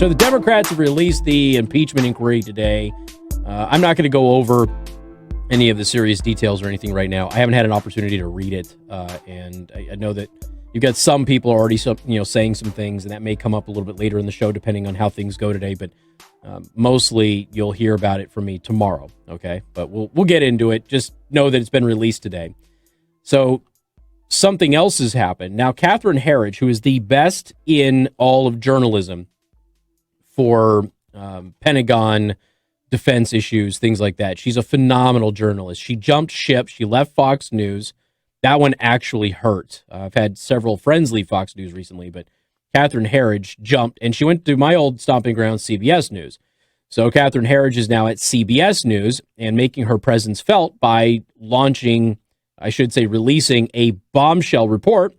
So the Democrats have released the impeachment inquiry today. I'm not going to go over any of the serious details or anything right now. I haven't had an opportunity to read it, and I know that you've got some people already, saying some things, and that may come up a little bit later in the show, depending on how things go today. But mostly, you'll hear about it from me tomorrow. Okay, but we'll get into it. Just know that it's been released today. So something else has happened now. Catherine Herridge, who is the best in all of journalism for Pentagon defense issues, things like that. She's a phenomenal journalist. She jumped ship. She left Fox News. That one actually hurt. I've had several friends leave Fox News recently, but Catherine Herridge jumped, and she went to my old stomping ground, CBS News. So Catherine Herridge is now at CBS News and making her presence felt by launching, releasing a bombshell report,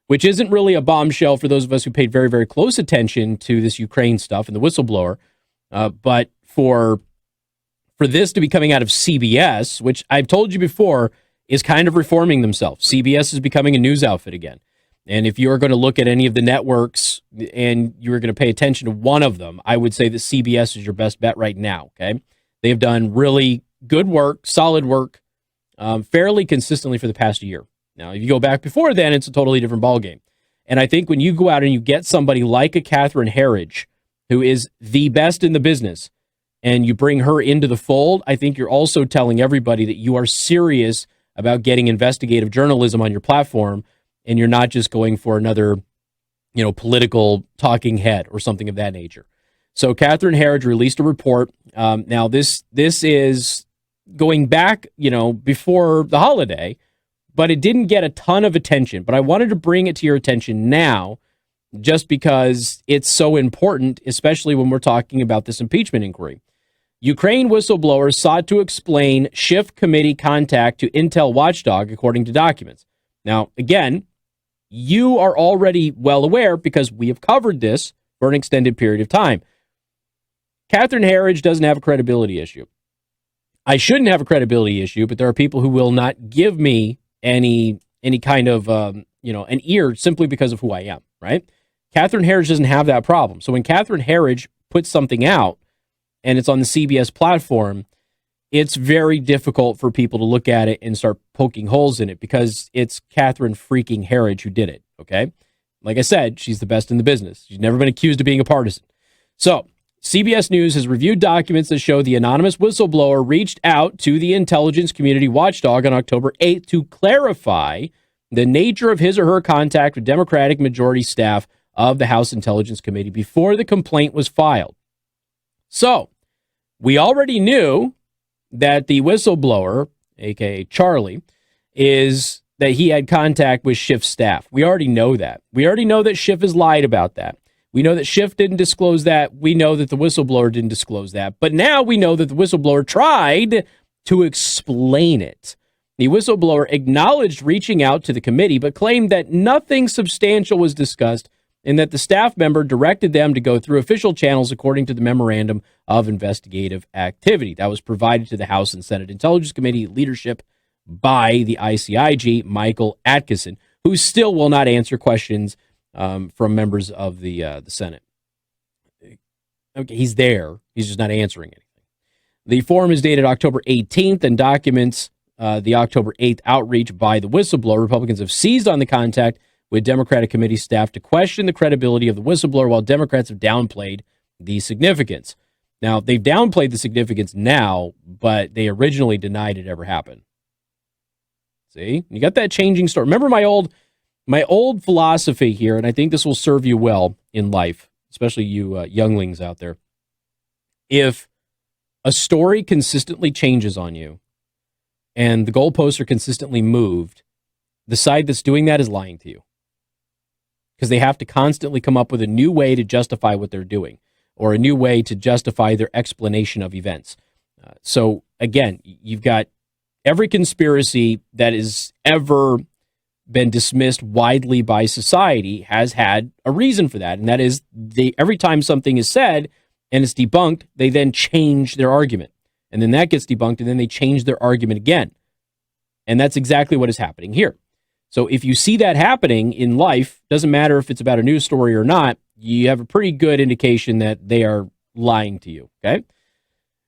which isn't really a bombshell for those of us who paid very, very close attention to this Ukraine stuff and the whistleblower. But for this to be coming out of CBS, which I've told you before is kind of reforming themselves. CBS is becoming a news outfit again. And if you're going to look at any of the networks and you're going to pay attention to one of them, I would say that CBS is your best bet right now, okay? They've done really good work, solid work, fairly consistently for the past year. Now, if you go back before then, it's a totally different ballgame. And I think when you go out and you get somebody like a Catherine Herridge, who is the best in the business, and you bring her into the fold, I think you're also telling everybody that you are serious about getting investigative journalism on your platform, and you're not just going for another, political talking head or something of that nature. So Catherine Herridge released a report. Now, this is going back, before the holiday, but it didn't get a ton of attention. But I wanted to bring it to your attention now, just because it's so important, especially when we're talking about this impeachment inquiry. Ukraine whistleblowers sought to explain Schiff committee contact to Intel watchdog, according to documents. Now, again, you are already well aware because we have covered this for an extended period of time. Catherine Herridge doesn't have a credibility issue. I shouldn't have a credibility issue, but there are people who will not give me any kind of, an ear simply because of who I am, right? Catherine Herridge doesn't have that problem. So when Catherine Herridge puts something out, and it's on the CBS platform, it's very difficult for people to look at it and start poking holes in it because it's Catherine freaking Herridge who did it, okay? Like I said, she's the best in the business. She's never been accused of being a partisan. So CBS News has reviewed documents that show the anonymous whistleblower reached out to the intelligence community watchdog on October 8th to clarify the nature of his or her contact with Democratic majority staff of the House Intelligence Committee before the complaint was filed. So, we already knew that the whistleblower, a.k.a. Charlie, that he had contact with Schiff's staff. We already know that. We already know that Schiff has lied about that. We know that Schiff didn't disclose that. We know that the whistleblower didn't disclose that. But now we know that the whistleblower tried to explain it. The whistleblower acknowledged reaching out to the committee, but claimed that nothing substantial was discussed and that the staff member directed them to go through official channels according to the Memorandum of Investigative Activity. That was provided to the House and Senate Intelligence Committee leadership by the ICIG, Michael Atkinson, who still will not answer questions from members of the Senate. Okay, he's there. He's just not answering anything. The form is dated October 18th and documents the October 8th outreach by the whistleblower. Republicans have seized on the contact with Democratic committee staff to question the credibility of the whistleblower, while Democrats have downplayed the significance. Now, they've downplayed the significance now, but they originally denied it ever happened. See? You got that changing story. Remember my old philosophy here, and I think this will serve you well in life, especially you younglings out there. If a story consistently changes on you and the goalposts are consistently moved, the side that's doing that is lying to you, because they have to constantly come up with a new way to justify what they're doing or a new way to justify their explanation of events. So again, you've got every conspiracy that has ever been dismissed widely by society has had a reason for that. And that is every time something is said and it's debunked, they then change their argument. And then that gets debunked and then they change their argument again. And that's exactly what is happening here. So if you see that happening in life, doesn't matter if it's about a news story or not, you have a pretty good indication that they are lying to you, okay?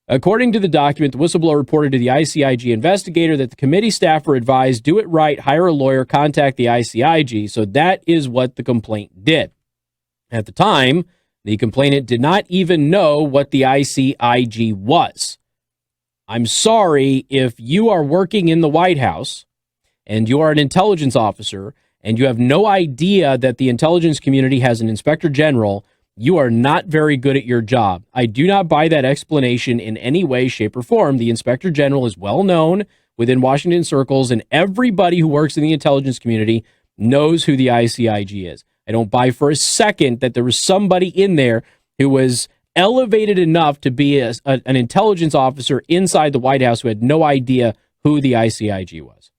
According to the document, the whistleblower reported to the ICIG investigator that the committee staff were advised, do it right, hire a lawyer, contact the ICIG. So that is what the complaint did. At the time, the complainant did not even know what the ICIG was. I'm sorry if you are working in the White House and you are an intelligence officer and you have no idea that the intelligence community has an inspector general. You are not very good at your job. I do not buy that explanation in any way, shape, or form. The inspector general is well known within Washington circles, and everybody who works in the intelligence community knows who the ICIG is. I don't buy for a second that there was somebody in there who was elevated enough to be an intelligence officer inside the White House who had no idea who the ICIG was.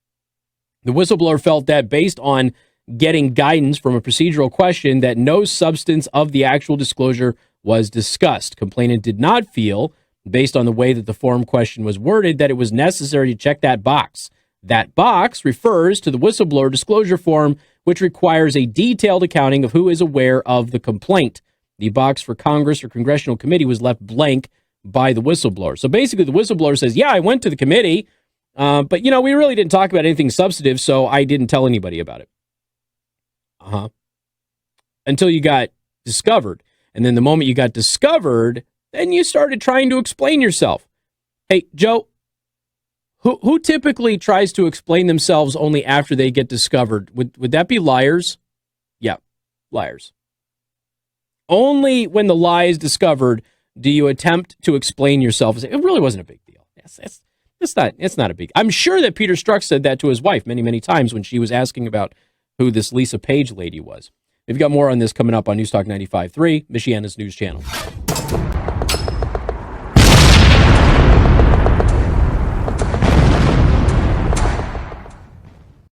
The whistleblower felt that based on getting guidance from a procedural question that no substance of the actual disclosure was discussed. Complainant did not feel, based on the way that the form question was worded, that it was necessary to check that box. That box refers to the whistleblower disclosure form, which requires a detailed accounting of who is aware of the complaint. The box for Congress or congressional committee was left blank by the whistleblower. So basically, the whistleblower says, yeah, I went to the committee, but, we really didn't talk about anything substantive, so I didn't tell anybody about it. Until you got discovered. And then the moment you got discovered, then you started trying to explain yourself. Hey, Joe, who typically tries to explain themselves only after they get discovered? Would that be liars? Yeah, liars. Only when the lie is discovered do you attempt to explain yourself. It really wasn't a big deal. It's not a big. I'm sure that Peter Strzok said that to his wife many, many times when she was asking about who this Lisa Page lady was. We've got more on this coming up on News Talk 95.3, Michiana's news channel.